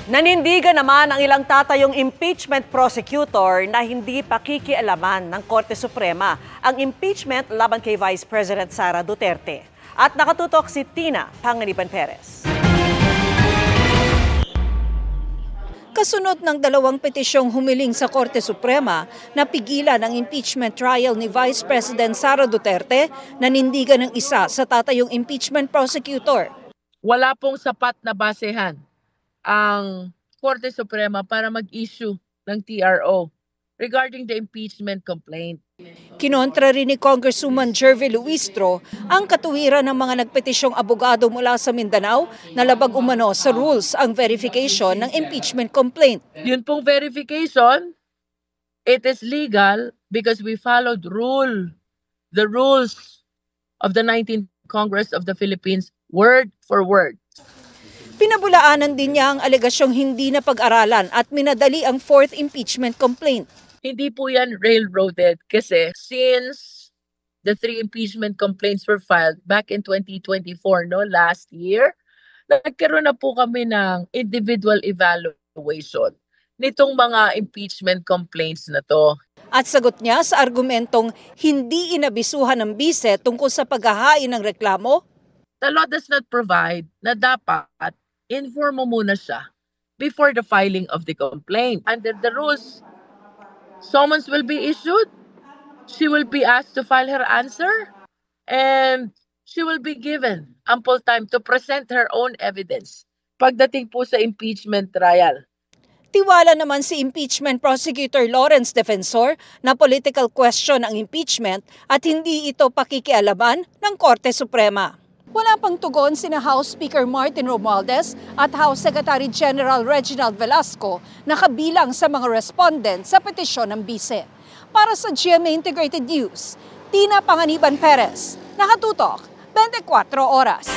Nanindigan naman ang ilang tatayong impeachment prosecutor na hindi pakikialaman ng Korte Suprema ang impeachment laban kay Vice President Sara Duterte. At nakatutok si Tina Panganiban Perez. Kasunod ng dalawang petisyong humiling sa Korte Suprema na pigilan ang impeachment trial ni Vice President Sara Duterte, nanindigan ng isa sa tatayong impeachment prosecutor. Wala pong sapat na basehan ang Korte Suprema para mag-issue ng TRO regarding the impeachment complaint. Kinontra rin ni Congresswoman Jervy Luistro ang katuwiran ng mga nagpetisyong abogado mula sa Mindanao na labag umano sa rules ang verification ng impeachment complaint. Yun pong verification, it is legal because we followed the rules of the 19th Congress of the Philippines word for word. Pinabulaanan din niya ang alegasyong hindi na pag-aralan at minadali ang fourth impeachment complaint. Hindi po yan railroaded kasi since the 3 impeachment complaints were filed back in 2024, last year, nagkaroon na po kami ng individual evaluation nitong mga impeachment complaints na to. At sagot niya sa argumentong hindi inabisuhan ng bise tungkol sa paghahain ng reklamo, the law does not provide na dapat inform mo muna siya before the filing of the complaint. Under the rules, summons will be issued, she will be asked to file her answer, and she will be given ample time to present her own evidence pagdating po sa impeachment trial. Tiwala naman si impeachment prosecutor Lawrence Defensor na political question ang impeachment at hindi ito pakikialaman ng Korte Suprema. Wala pang tugon sina House Speaker Martin Romualdez at House Secretary General Reginald Velasco na kabilang sa mga respondent sa petisyon ng bise. Para sa GMA Integrated News, Tina Panganiban Perez, nakatutok 24 oras.